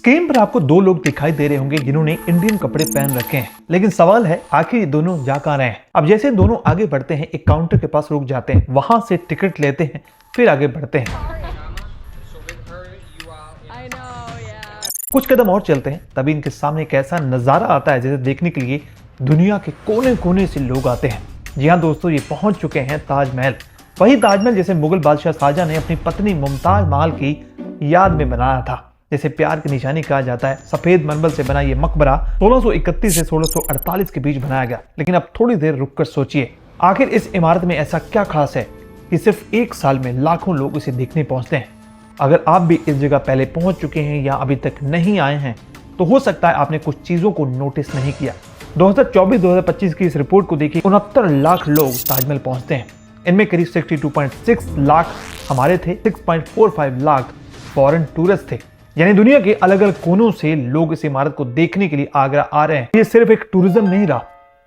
Screen पर आपको दो लोग दिखाई दे रहे होंगे जिन्होंने इंडियन कपड़े पहन रखे हैं, लेकिन सवाल है आखिर ये दोनों जा कहां रहे हैं। अब जैसे दोनों आगे बढ़ते हैं, एक काउंटर के पास रुक जाते हैं, वहां से टिकट लेते हैं, फिर आगे बढ़ते हैं। कुछ कदम और चलते हैं, तभी इनके सामने एक ऐसा नजारा आता है जिसे देखने के लिए दुनिया के कोने कोने से लोग आते हैं। जी हाँ दोस्तों, ये पहुंच चुके हैं ताजमहल। वही ताजमहल जैसे मुगल बादशाह शाहजहां ने अपनी पत्नी मुमताज महल की याद में बनाया था, जैसे प्यार की निशानी कहा जाता है। सफेद मरमर से बना ये मकबरा 1631 से 1648 के बीच बनाया गया। लेकिन अब थोड़ी देर रुककर सोचिए, आखिर इस इमारत में ऐसा क्या खास है कि सिर्फ एक साल में लाखों लोग इसे देखने पहुंचते हैं। अगर आप भी इस जगह पहले पहुंच चुके हैं या अभी तक नहीं आए हैं, तो हो सकता है आपने कुछ चीजों को नोटिस नहीं किया। 2024-2025 की इस रिपोर्ट को देखिए, 69 लाख लोग ताजमहल पहुंचते हैं। इनमें करीब 62.6 लाख हमारे थे, 6.45 लाख फॉरेन टूरिस्ट थे। यानी दुनिया के अलग अलग कोनों से लोग इस इमारत को देखने के लिए आगरा आ रहे हैं। ये सिर्फ एक टूरिज्म नहीं रहा,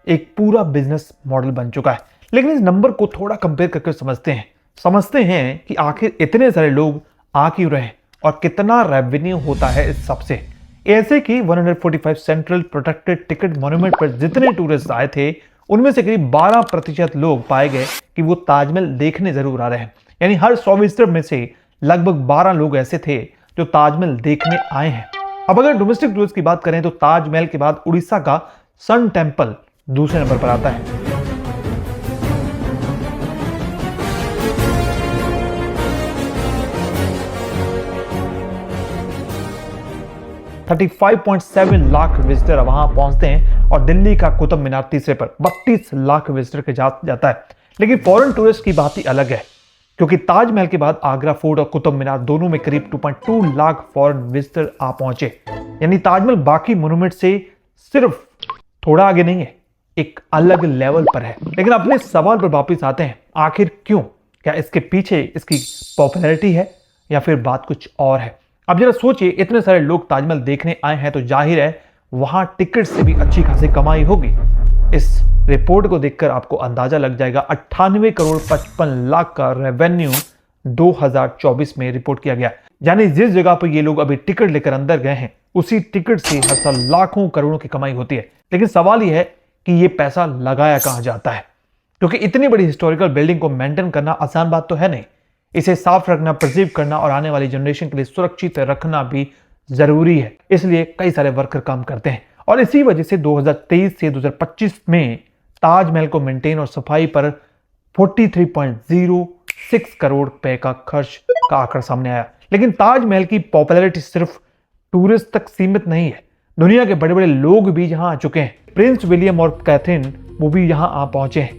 एक पूरा बिजनेस मॉडल बन चुका है। लेकिन इस नंबर को थोड़ा कंपेयर करके समझते हैं कि आखिर इतने सारे लोग आ क्यों रहे हैं और कितना रेवेन्यू होता है इस सब से। ऐसे कि 145 सेंट्रल प्रोटेक्टेड टिकट मॉन्यूमेंट पर जितने टूरिस्ट आए थे, उनमें से करीब 12% लोग पाए गए कि वो ताजमहल देखने जरूर आ रहे हैं। यानी हर 100 विजिटर में से लगभग 12 लोग ऐसे थे जो ताजमहल देखने आए हैं। अब अगर डोमेस्टिक टूरिस्ट की बात करें तो ताजमहल के बाद उड़ीसा का सन टेम्पल दूसरे नंबर पर आता है। $35.7 लाख विजिटर वहां पहुंचते हैं और दिल्ली का कुतुब मीनार तीसरे पर 32 लाख विजिटर के जाता है। लेकिन फॉरेन टूरिस्ट की बात ही अलग है, क्योंकि ताजमहल के बाद आगरा फोर्ट और कुतुब मीनार दोनों में करीब 2.2 लाख फॉरेन विजिटर आ पहुंचे। यानी ताजमहल बाकी मोन्यूमेंट से सिर्फ थोड़ा आगे नहीं है, एक अलग लेवल पर है। लेकिन अपने सवाल पर वापस आते हैं, आखिर क्यों? क्या इसके पीछे इसकी पॉपुलैरिटी है या फिर बात कुछ और है? अब जरा सोचिए, इतने सारे लोग ताजमहल देखने आए हैं तो जाहिर है वहां टिकट से भी अच्छी खासी कमाई होगी। इस रिपोर्ट को देखकर आपको अंदाजा लग जाएगा, 98 करोड़ 55 लाख का रेवेन्यू 2024 में रिपोर्ट किया गया। यानी जिस जगह पर ये लोग अभी टिकट लेकर अंदर गए हैं, उसी टिकट से हर साल लाखों करोड़ों की कमाई होती है। लेकिन सवाल यह है कि ये पैसा लगाया कहां जाता है, क्योंकि इतनी बड़ी हिस्टोरिकल बिल्डिंग को मेंटेन करना आसान बात तो है नहीं। इसे साफ रखना, प्रिजर्व करना और आने वाली जनरेशन के लिए सुरक्षित रखना भी जरूरी है। इसलिए कई सारे वर्कर काम करते हैं और इसी वजह से 2023 से 2025 में ताजमहल को मेंटेन और सफाई पर 43.06 करोड़ रुपए का खर्च का आंकड़ा सामने आया। लेकिन ताजमहल की पॉपुलैरिटी सिर्फ टूरिस्ट तक सीमित नहीं है, दुनिया के बड़े बड़े लोग भी यहां आ चुके हैं। प्रिंस विलियम और कैथरीन वो भी यहां आ पहुंचे हैं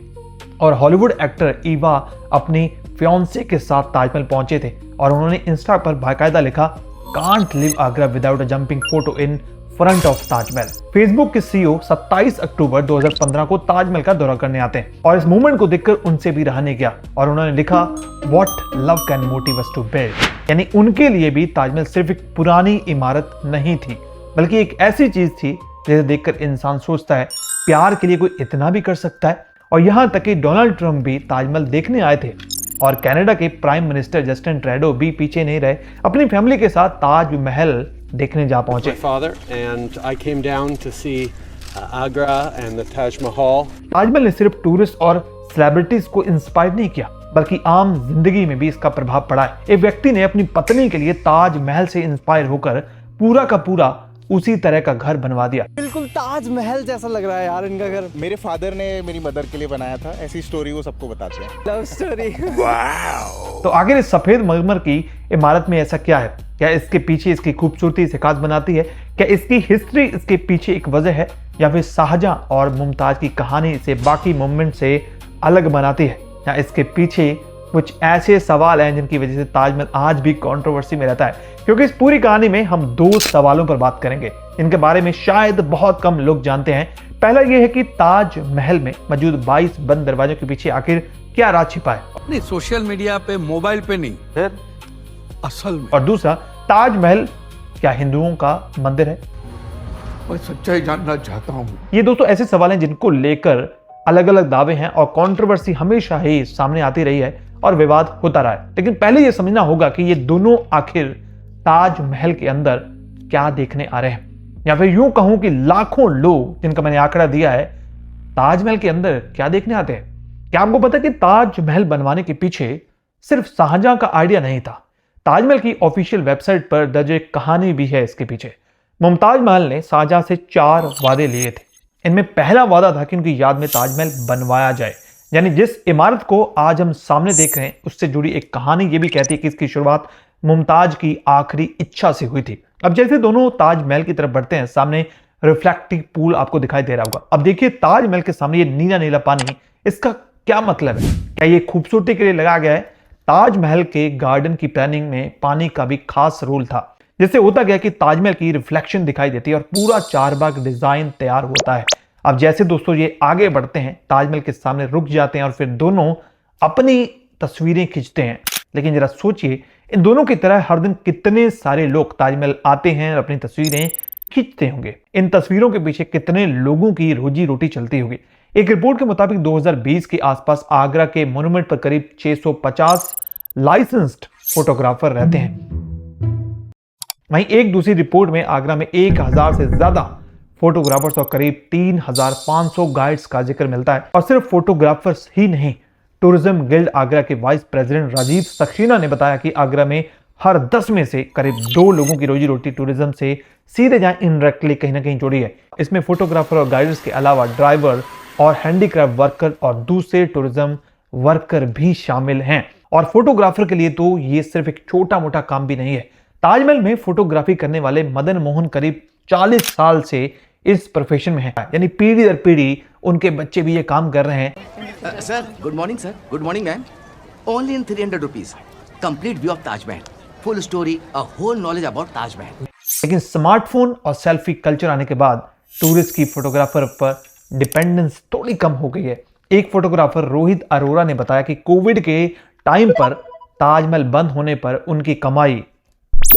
और हॉलीवुड एक्टर ईवा अपनी फियांसे के साथ ताजमहल पहुंचे थे और उन्होंने इंस्टा पर बाकायदा लिखा, can't live Agra without a jumping photo in front of Taj Mahal. Facebook के सीईओ 27 अक्टूबर 2015 को ताजमहल का दौरा करने आते हैं और इस मूवमेंट को देखकर उनसे भी रहा नहीं गया और उन्होंने लिखा, what love can motive us to build. यानी उनके लिए भी ताजमहल सिर्फ एक पुरानी इमारत नहीं थी, बल्कि एक ऐसी चीज थी जिसे देखकर इंसान सोचता है, प्यार के लिए कोई इतना भी कर सकता है। और यहां तक कि डोनाल्ड ट्रंप भी ताजमहल देखने आए थे और कनाडा के प्राइम मिनिस्टर जस्टिन ट्रूडो भी पीछे नहीं रहे, अपनी फैमिली के साथ ताजमहल देखने जा पहुंचे। ताजमहल ने सिर्फ टूरिस्ट और सेलिब्रिटीज को इंस्पायर नहीं किया, बल्कि आम जिंदगी में भी इसका प्रभाव पड़ा है। एक व्यक्ति ने अपनी पत्नी के लिए ताजमहल से इंस्पायर होकर पूरा का पूरा उसी तरह का घर बनवा दिया। बिल्कुल ताजमहल जैसा लग रहा है यार इनका घर। मेरे फादर ने मेरी मदर के लिए बनाया था, ऐसी स्टोरी वो सबको बताते हैं, लव स्टोरी। तो आखिर इस सफेद मरमर की इमारत में ऐसा क्या है? क्या इसके पीछे इसकी खूबसूरती इसे खास बनाती है? क्या इसकी हिस्ट्री इसके पीछे एक वजह है, या फिर शाहजहां और मुमताज की कहानी इसे बाकी मूवमेंट से अलग बनाती है? या इसके पीछे कुछ ऐसे सवाल हैं जिनकी वजह से ताजमहल आज भी कंट्रोवर्सी में रहता है? क्योंकि इस पूरी कहानी में हम दो सवालों पर बात करेंगे, इनके बारे में शायद बहुत कम लोग जानते हैं। पहला यह है कि ताजमहल में मौजूद 22 बंद दरवाजों के पीछे आखिर क्या राज छिपा है? नहीं, सोशल मीडिया पे, मोबाइल पे नहीं, फिर असल में। और दूसरा, ताजमहल क्या हिंदुओं का मंदिर है? मैं सच्चाई जानना चाहता हूँ। ये दोस्तों ऐसे सवाल हैं जिनको लेकर अलग अलग दावे हैं और कंट्रोवर्सी हमेशा ही सामने आती रही है और विवाद होता रहा है। लेकिन पहले यह समझना होगा कि ये दोनों आखिर ताजमहल के अंदर क्या देखने आ रहे हैं, या फिर यूं कहूं कि लाखों लोग जिनका मैंने आंकड़ा दिया है ताजमहल के अंदर क्या देखने आते हैं। क्या आपको पता है कि ताजमहल बनवाने के पीछे सिर्फ शाहजहां का आइडिया नहीं था। ताजमहल की ऑफिशियल वेबसाइट पर दर्ज एक कहानी भी है इसके पीछे। मुमताज महल ने शाहजहां से 4 वादे लिए थे। इनमें पहला वादा था कि उनकी याद में ताजमहल बनवाया जाए, यानी जिस इमारत को आज हम सामने देख रहे हैं उससे जुड़ी एक कहानी ये भी कहती है कि इसकी शुरुआत मुमताज की आखिरी इच्छा से हुई थी। अब जैसे दोनों ताजमहल की तरफ बढ़ते हैं, सामने रिफ्लेक्टिव पूल आपको दिखाई दे रहा होगा। अब देखिए ताजमहल के सामने ये नीला नीला पानी, इसका क्या मतलब है? क्या ये खूबसूरती के लिए लगाया गया है? ताजमहल के गार्डन की प्लानिंग में पानी का भी खास रोल था, जिससे होता गया कि ताजमहल की रिफ्लेक्शन दिखाई देती है और पूरा चारबाग डिजाइन तैयार होता है। अब जैसे दोस्तों ये आगे बढ़ते हैं, ताजमहल के सामने रुक जाते हैं और फिर दोनों अपनी तस्वीरें खींचते हैं। लेकिन जरा सोचिए, इन दोनों की तरह हर दिन कितने सारे लोग ताजमहल आते हैं और अपनी तस्वीरें खींचते होंगे। इन तस्वीरों के पीछे कितने लोगों की रोजी रोटी चलती होगी। एक रिपोर्ट के मुताबिक 2020 के आसपास आगरा के मोन्यूमेंट पर करीब 650 लाइसेंस्ड फोटोग्राफर रहते हैं। वहीं एक दूसरी रिपोर्ट में आगरा में 1000 से ज्यादा फोटोग्राफर्स और करीब 3500 गाइड्स का जिक्र मिलता है। और सिर्फ फोटोग्राफर्स ही नहीं, टूरिज्म गिल्ड आगरा के वाइस प्रेसिडेंट राजीव सक्सेना ने बताया कि आगरा में हर 10 में से करीब 2 लोगों की रोजी रोटी टूरिज्म से सीधे या इनडायरेक्टली कहीं ना कहीं जुड़ी है। इसमें फोटोग्राफर और गाइडर्स के अलावा ड्राइवर और हैंडीक्राफ्ट वर्कर और दूसरे टूरिज्म वर्कर भी शामिल हैं। और फोटोग्राफर के लिए तो ये सिर्फ एक छोटा मोटा काम भी नहीं है। ताजमहल में फोटोग्राफी करने वाले मदन मोहन करीब 40 साल से इस प्रोफेशन में है, यानी पीढ़ी दर पीढ़ी उनके बच्चे भी ये काम कर रहे हैं। Sir good morning sir, good morning ma'am. Only in 300 rupees complete view of Taj Mahal, full story, a whole knowledge about Taj Mahal. लेकिन स्मार्टफोन और सेल्फी कल्चर आने के बाद टूरिस्ट की फोटोग्राफर पर डिपेंडेंस थोड़ी कम हो गई है। एक फोटोग्राफर रोहित अरोरा ने बताया कि कोविड के टाइम पर ताजमहल बंद होने पर उनकी कमाई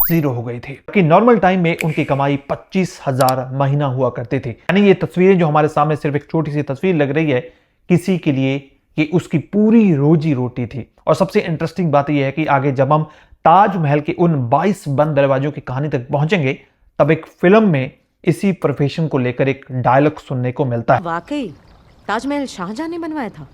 0 हो गई थी, कि नॉर्मल टाइम में उनकी कमाई 25,000 महीना हुआ करती थी। यानी ये तस्वीरें जो हमारे सामने सिर्फ एक छोटी सी तस्वीर लग रही है, किसी के लिए ये उसकी पूरी रोजी रोटी थी। और सबसे इंटरेस्टिंग बात यह है कि आगे जब हम ताजमहल के उन 22 बंद दरवाजों की कहानी तक पहुंचेंगे, तब एक फिल्म में इसी प्रोफेशन को लेकर एक डायलॉग सुनने को मिलता है। वाकई ताजमहल शाहजहां ने बनवाया था।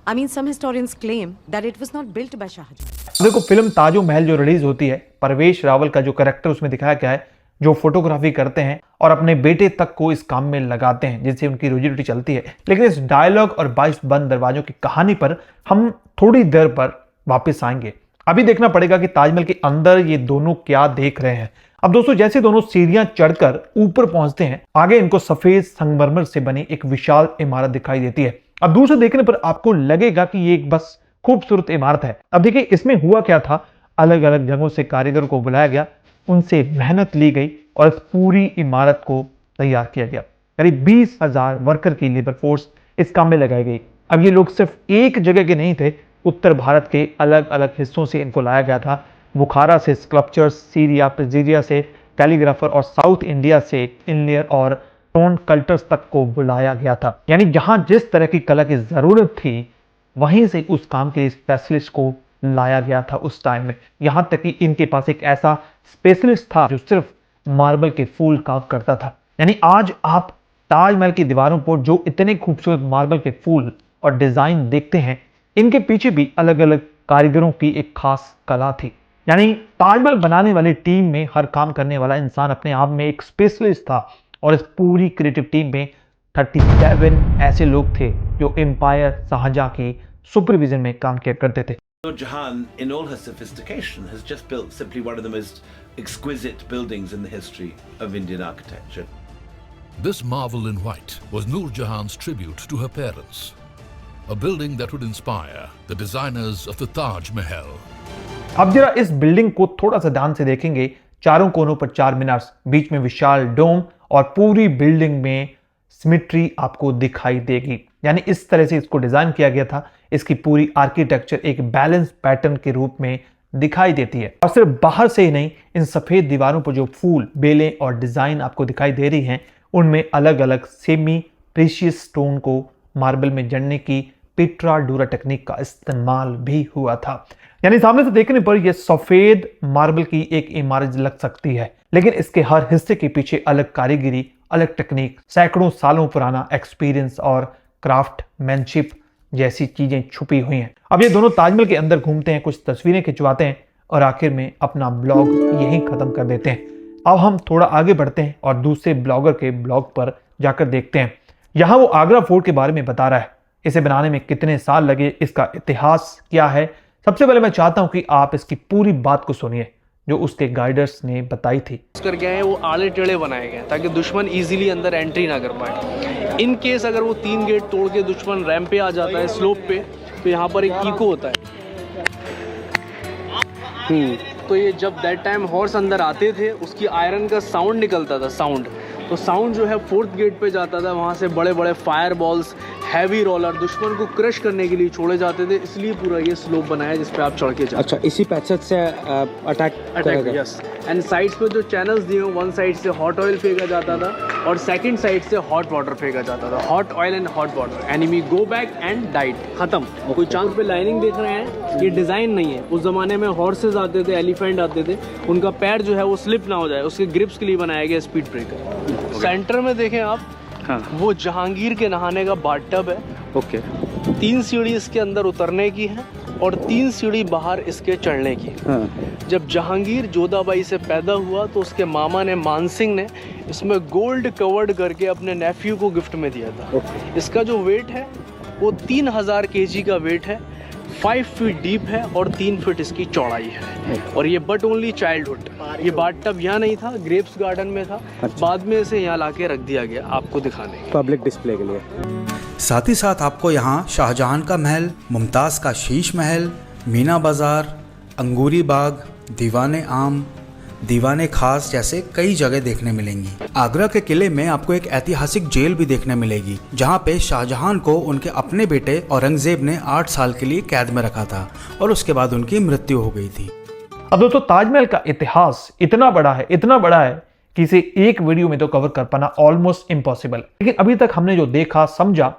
I mean, some historians claim that it was not built by Shahjahan. देखो, फिल्म ताजो महल जो रिलीज होती है, परवेश रावल का जो कैरेक्टर उसमें दिखाया गया है, जो फोटोग्राफी करते हैं और अपने बेटे तक को इस काम में लगाते हैं, जिससे उनकी रोजी रोटी चलती है। लेकिन इस डायलॉग और 22 बंद दरवाजों की कहानी पर हम थोड़ी देर पर वापस आएंगे। अभी देखना पड़ेगा कि ताजमहल के अंदर ये दोनों क्या देख रहे हैं। अब दोस्तों, जैसे दोनों सीढ़ियां चढ़कर ऊपर पहुंचते हैं, आगे इनको सफेद संगमरमर से बनी एक विशाल इमारत दिखाई देती है। अब दूर से देखने पर आपको लगेगा कि ये एक बस खूबसूरत इमारत है। अब देखिए इसमें हुआ क्या था, अलग अलग जगहों से कारीगर को बुलाया गया, उनसे मेहनत ली गई और इस पूरी इमारत को तैयार किया गया। करीब 20,000 वर्कर की लेबर फोर्स इस काम में लगाई गई। अब ये लोग सिर्फ एक जगह के नहीं थे, उत्तर भारत के अलग अलग हिस्सों से इनको लाया गया था। बुखारा से स्कल्पचर्स, सीरिया, प्रेजीरिया से कैलीग्राफर और साउथ इंडिया से इंजीनियर और स्टोन कल्टर्स तक को बुलाया गया था। यानी जहां जिस तरह की कला की जरूरत थी, वहीं से उस काम के लिए स्पेशलिस्ट को लाया गया था उस टाइम में। यहां तक कि इनके पास एक ऐसा स्पेशलिस्ट था जो सिर्फ मार्बल के फूल काम करता था। यानी आज आप ताजमहल की दीवारों पर जो इतने खूबसूरत मार्बल के फूल और डिजाइन देखते हैं, इनके पीछे भी अलग अलग कारीगरों की एक खास कला थी। यानी ताजमहल बनाने वाली टीम में हर काम करने वाला इंसान अपने आप में एक स्पेशलिस्ट था। और इस पूरी क्रिएटिव टीम में 37 ऐसे लोग थे जो एम्पायर शाहजहां की सुपरविजन में काम किया करते थे। Nur Jahan, in all her sophistication, has just built simply one of the most exquisite buildings in the history of Indian architecture. This marvel in white was Nur Jahan's tribute to her parents, a building that would inspire the designers of the Taj Mahal. अब जरा इस building को थोड़ा सा ध्यान से देखेंगे। चारों कोनों पर 4 मीनार्स, बीच में विशाल डोम और पूरी बिल्डिंग में सिमेट्री आपको दिखाई देगी। यानी इस तरह से इसको डिजाइन किया गया था। इसकी पूरी आर्किटेक्चर एक बैलेंस पैटर्न के रूप में दिखाई देती है। और सिर्फ बाहर से ही नहीं, इन सफेद दीवारों पर जो फूल, बेलें और डिजाइन आपको दिखाई दे रही हैं, उनमें अलग अलग सेमी प्रीशियस स्टोन को मार्बल में जड़ने की पिट्रा डूरा टेक्निक का इस्तेमाल भी हुआ था। यानी सामने से देखने पर यह सफेद मार्बल की एक इमारत लग सकती है, लेकिन इसके हर हिस्से के पीछे अलग कारीगरी, अलग टेक्निक, सैकड़ों सालों पुराना एक्सपीरियंस और क्राफ्टमैनशिप जैसी चीजें छुपी हुई हैं। अब ये दोनों ताजमहल के अंदर घूमते हैं, कुछ तस्वीरें खिंचवाते हैं और आखिर में अपना ब्लॉग यहीं खत्म कर देते हैं। अब हम थोड़ा आगे बढ़ते हैं और दूसरे ब्लॉगर के ब्लॉग पर जाकर देखते हैं। यहाँ वो आगरा फोर्ट के बारे में बता रहा है, इसे बनाने में कितने साल लगे, इसका इतिहास क्या है। सबसे पहले मैं चाहता हूं कि आप इसकी पूरी बात को सुनिए जो उसके गाइडर्स ने बताई थी। कर गए हैं वो आड़े टेढ़े बनाए गए हैं ताकि दुश्मन इजीली अंदर एंट्री ना कर पाए। इन केस अगर वो 3 गेट तोड़ के दुश्मन रैंप पे आ जाता है स्लोप पे, तो यहाँ पर एक इको होता है। तो ये जब दैट टाइम हॉर्स अंदर आते थे उसकी आयरन का साउंड निकलता था, साउंड। तो साउंड जो है 4th गेट पे जाता था, वहाँ से बड़े बड़े फायर बॉल्स, हैवी रोलर दुश्मन को क्रश करने के लिए छोड़े जाते थे, इसलिए पूरा ये स्लोप बनाया जिस पे आप चढ़ के जाते। अच्छा, इसी पैसेज से अटैक यस। एंड साइड्स पे जो चैनल्स दिए हैं, वन साइड से हॉट ऑयल फेंका जाता था और सेकंड साइड से हॉट वाटर फेंका जाता था। Hot oil and hot water, enemy go back and died, खत्म। कोई चांद पे लाइनिंग देख रहे हैं, ये डिजाइन नहीं है। उस जमाने में हॉर्सेज आते थे, एलिफेंट आते थे, उनका पैर जो है वो स्लिप ना हो जाए, उसके ग्रिप्स के लिए बनाया गया स्पीड ब्रेकर। सेंटर में देखें आप, हाँ, वो जहांगीर के नहाने का बाथटब है। ओके। 3 सीढ़ी इसके अंदर उतरने की है और 3 सीढ़ी बाहर इसके चढ़ने की। हाँ। जब जहांगीर जोधाबाई से पैदा हुआ तो उसके मामा ने, मान सिंह ने, इसमें गोल्ड कवर्ड करके अपने नेफ्यू को गिफ्ट में दिया था। इसका जो वेट है वो 3000 kg का वेट है, 5 फीट डीप है और 3 फीट इसकी चौड़ाई है। और ये बट ओनली चाइल्डहुड, ये बाथटब यहाँ नहीं था, ग्रेप्स गार्डन में था। अच्छा। बाद में इसे यहाँ लाके रख दिया गया आपको दिखाने के, पब्लिक डिस्प्ले के लिए। साथ ही साथ आपको यहाँ शाहजहां का महल, मुमताज़ का शीश महल, मीना बाज़ार, अंगूरी बाग, दीवाने आम, दीवाने खास जैसे कई जगह देखने मिलेंगी। आगरा के किले में आपको एक ऐतिहासिक जेल भी देखने मिलेगी, जहाँ पे शाहजहां को उनके अपने बेटे औरंगजेब ने 8 साल के लिए कैद में रखा था और उसके बाद उनकी मृत्यु हो गई थी। अब दोस्तों, ताजमहल का इतिहास इतना बड़ा है कि इसे एक वीडियो में तो कवर कर पाना ऑलमोस्ट इम्पॉसिबल। लेकिन अभी तक हमने जो देखा समझा,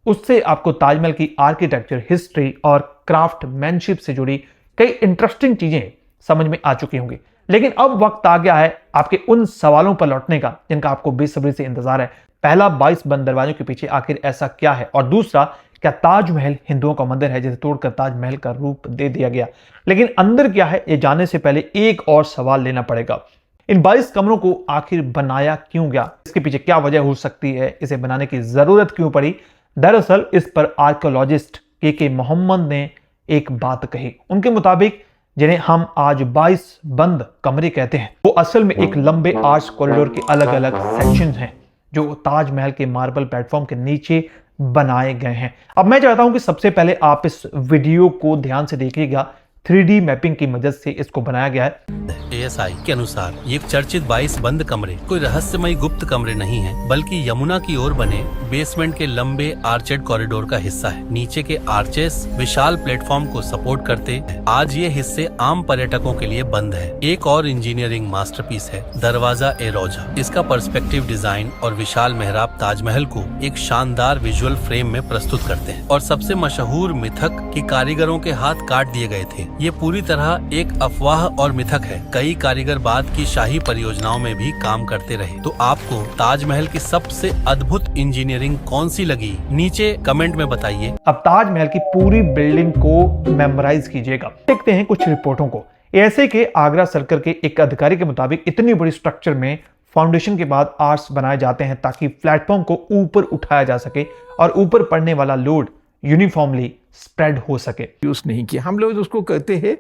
उससे आपको ताजमहल की आर्किटेक्चर, हिस्ट्री और क्राफ्टमैनशिप से जुड़ी कई इंटरेस्टिंग चीजें समझ में आ चुकी होंगी। लेकिन अब वक्त आ गया है आपके उन सवालों पर लौटने का जिनका आपको बेसब्री से इंतजार है। पहला, 22 बंद दरवाजों के पीछे आखिर ऐसा क्या है, और दूसरा, क्या ताजमहल हिंदुओं का मंदिर है जिसे तोड़कर ताजमहल का रूप दे दिया गया। लेकिन अंदर क्या है ये जानने से पहले एक और सवाल लेना पड़ेगा, इन 22 कमरों को आखिर बनाया क्यों गया, इसके पीछे क्या वजह हो सकती है, इसे बनाने की जरूरत क्यों पड़ी। दरअसल इस पर आर्कियोलॉजिस्ट के मोहम्मद ने एक बात कही। उनके मुताबिक जिन्हें हम आज 22 बंद कमरे कहते हैं, वो असल में एक लंबे आर्च कॉरिडोर के अलग अलग सेक्शंस हैं जो ताजमहल के मार्बल प्लेटफॉर्म के नीचे बनाए गए हैं। अब मैं चाहता हूं कि सबसे पहले आप इस वीडियो को ध्यान से देखिएगा। 3D मैपिंग की मदद से इसको बनाया गया है। ASI के अनुसार ये चर्चित 22 बंद कमरे कोई रहस्यमयी गुप्त कमरे नहीं हैं, बल्कि यमुना की ओर बने बेसमेंट के लंबे आर्चेड कॉरिडोर का हिस्सा है। नीचे के आर्चेस विशाल प्लेटफॉर्म को सपोर्ट करते हैं। आज ये हिस्से आम पर्यटकों के लिए बंद है। एक और इंजीनियरिंग मास्टरपीस है दरवाजा ए रोजा। इसका पर्सपेक्टिव डिजाइन और विशाल मेहराब ताजमहल को एक शानदार विजुअल फ्रेम में प्रस्तुत करते हैं। और सबसे मशहूर मिथक कि कारीगरों के हाथ काट दिए गए थे, ये पूरी तरह एक अफवाह और मिथक है। कई कारीगर बाद की शाही परियोजनाओं में भी काम करते रहे। तो आपको ताजमहल की सबसे अद्भुत इंजीनियरिंग कौन सी लगी, नीचे कमेंट में बताइए। अब ताजमहल की पूरी बिल्डिंग को मेमोराइज कीजिएगा। देखते हैं कुछ रिपोर्टों को। ऐसे के आगरा सर्कल के एक अधिकारी के मुताबिक इतनी बड़ी स्ट्रक्चर में फाउंडेशन के बाद आर्च बनाए जाते हैं ताकि प्लेटफॉर्म को ऊपर उठाया जा सके और ऊपर पड़ने वाला लोड यूनिफॉर्मली स्प्रेड हो सके। यूज नहीं किया। हम लोग उसको कहते हैं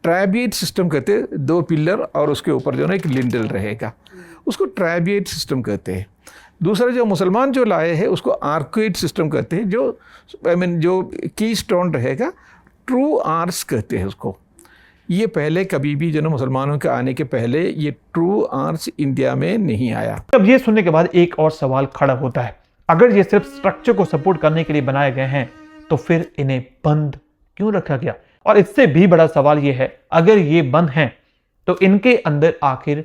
ट्रायबिएट सिस्टम कहते हैं, 2 पिलर और उसके ऊपर जो है एक लिंडल रहेगा, उसको ट्रायबिएट सिस्टम कहते हैं। दूसरा जो मुसलमान जो लाए हैं उसको आर्कोइड सिस्टम कहते हैं, जो जो की स्टोन रहेगा, ट्रू आर्च कहते हैं उसको। ये पहले कभी भी जो ना मुसलमानों के आने के पहले ये ट्रू आर्च इंडिया में नहीं आया। अब ये सुनने के बाद एक और सवाल खड़ा होता है, अगर ये सिर्फ स्ट्रक्चर को सपोर्ट करने के लिए बनाए गए हैं तो फिर इन्हें बंद क्यों रखा गया। और इससे भी बड़ा सवाल यह है, अगर ये बंद हैं तो इनके अंदर आखिर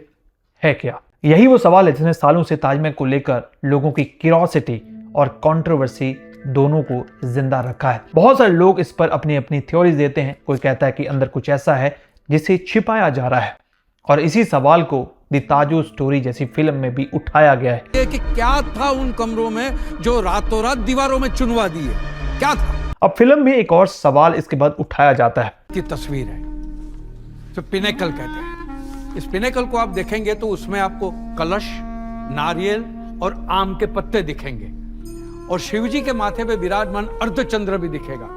है क्या। यही वो सवाल है जिसने सालों से ताजमहल को लेकर लोगों की क्यूरियोसिटी और कंट्रोवर्सी दोनों को जिंदा रखा है। बहुत सारे लोग इस पर अपनी अपनी थ्योरीज देते हैं। कोई कहता है कि अंदर कुछ ऐसा है जिसे छिपाया जा रहा है, और इसी सवाल को द ताजो स्टोरी जैसी फिल्म में भी उठाया गया है कि क्या था उन कमरों में जो रातों रात दीवारों में चुनवा दिए, क्या था। अब फिल्म में एक और सवाल इसके बाद उठाया जाता है की तस्वीर है जो पिनेकल कहते हैं। इस पिनेकल को आप देखेंगे तो उसमें आपको कलश, नारियल और आम के पत्ते दिखेंगे, और शिवजी के माथे पे विराजमान अर्धचंद्र भी दिखेगा।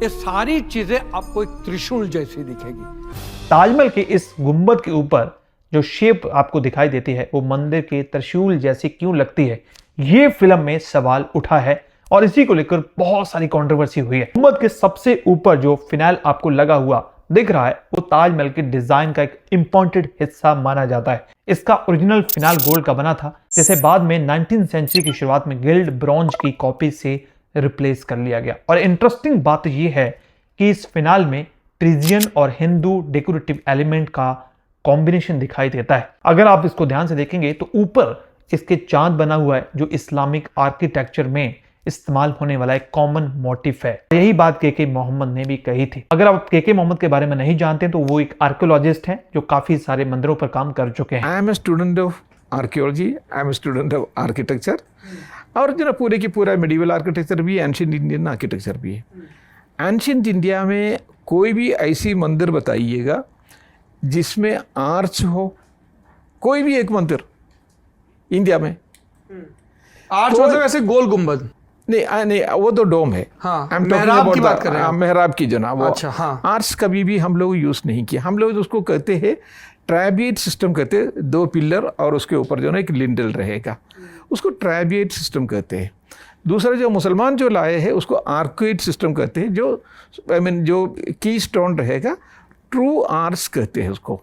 ये सारी चीजें आपको एक त्रिशूल जैसी दिखेगी। ताजमहल के इस गुंबद के ऊपर जो शेप आपको दिखाई देती है वो मंदिर के त्रिशूल जैसी क्यों लगती है, ये फिल्म में सवाल उठा है और इसी को लेकर बहुत सारी कंट्रोवर्सी हुई है। गुंबद के सबसे ऊपर जो फिनाइल आपको लगा हुआ दिख रहा है वो ताजमहल के डिजाइन का एक इंपॉर्टेंट हिस्सा माना जाता है। इसका ओरिजिनल फिनाइल गोल्ड का बना था, जिसे बाद में 19th सेंचुरी की शुरुआत में गिल्ड ब्रॉन्ज की कॉपी से रिप्लेस कर लिया गया। और इंटरेस्टिंग बात यह है कि इस फिनाइल में ट्रिजियन और हिंदू डेकोरेटिव एलिमेंट का कॉम्बिनेशन दिखाई देता है। अगर आप इसको ध्यान से देखेंगे तो ऊपर इसके चांद बना हुआ है जो इस्लामिक आर्किटेक्चर में इस्तेमाल होने वाला एक कॉमन मोटिफ है। यही बात के मोहम्मद ने भी कही थी। अगर आप के मोहम्मद के बारे में नहीं जानते तो वो एक आर्कियोलॉजिस्ट हैं जो काफी सारे मंदिरों पर काम कर चुके हैं। I am a student of archaeology, I am a student of architecture, और जो ना पूरे की पूरा मेडिवल आर्किटेक्चर भी है, एंशिएंट इंडियन आर्किटेक्चर भी है। एंशिएंट इंडिया में कोई भी ऐसी मंदिर बताइएगा जिसमें आर्च हो, कोई भी एक मंदिर इंडिया में। आर्च मतलब ऐसे गोल गुंबद नहीं, वो तो डोम है। हाँ, मेहराब की बात कर रहे हैं। मेहराब की जो ना वो अच्छा, हाँ। आर्च कभी भी हम लोग यूज़ नहीं किया। हम लोग उसको कहते हैं ट्रायबिएट सिस्टम कहते हैं, 2 पिलर और उसके ऊपर जो ना एक लिंडल रहेगा, उसको ट्रायबिएट सिस्टम कहते हैं। दूसरा जो मुसलमान जो लाए हैं उसको आर्कोइड सिस्टम कहते हैं, जो जो की स्टोन रहेगा, ट्रू आर्च कहते हैं उसको।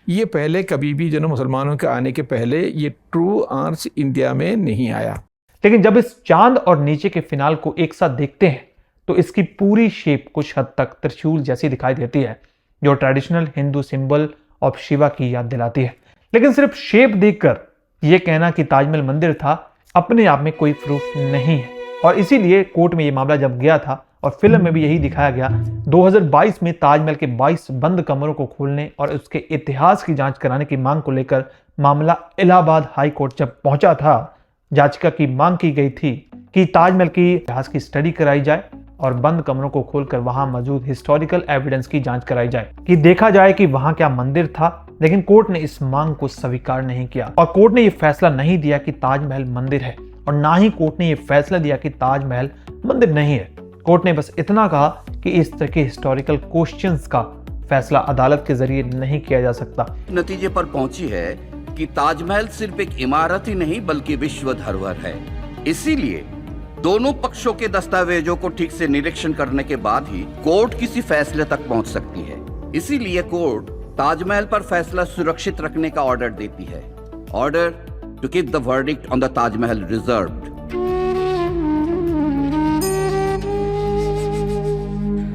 ये पहले कभी भी जो ना मुसलमानों के आने के पहले ये ट्रू आर्च इंडिया में नहीं आया। लेकिन जब इस चांद और नीचे के फिनाल को एक साथ देखते हैं तो इसकी पूरी शेप कुछ हद तक त्रिशूल जैसी दिखाई देती है, जो traditional Hindu symbol of Shiva की याद दिलाती है। लेकिन सिर्फ शेप देखकर यह कहना कि ताजमहल मंदिर था अपने आप में कोई प्रूफ नहीं है, और इसीलिए कोर्ट में यह मामला जब गया था और फिल्म में भी यही दिखाया गया, 2022 में ताजमहल के 22 बंद कमरों को खोलने और उसके इतिहास की जांच कराने की मांग को लेकर मामला इलाहाबाद हाई कोर्ट जब पहुंचा था, याचिका की मांग की गई थी कि ताजमहल की इतिहास की स्टडी कराई जाए और बंद कमरों को खोलकर वहां मौजूद हिस्टोरिकल एविडेंस की जांच कराई जाए, कि देखा जाए कि वहां क्या मंदिर था। लेकिन कोर्ट ने इस मांग को स्वीकार नहीं किया और कोर्ट ने यह फैसला नहीं दिया कि ताजमहल मंदिर है, और ना ही कोर्ट ने यह फैसला दिया कि ताजमहल मंदिर नहीं है। कोर्ट ने बस इतना कहा कि इस तरह के हिस्टोरिकल क्वेश्चंस का फैसला अदालत के जरिए नहीं किया जा सकता। नतीजे पर पहुंची है कि ताजमहल सिर्फ एक इमारत ही नहीं बल्कि विश्व धरोहर है। इसीलिए दोनों पक्षों के दस्तावेजों को ठीक से निरीक्षण करने के बाद ही कोर्ट किसी फैसले तक पहुंच सकती है। इसीलिए कोर्ट ताजमहल पर फैसला सुरक्षित रखने का ऑर्डर देती है। Order to keep the verdict on the Taj Mahal reserved.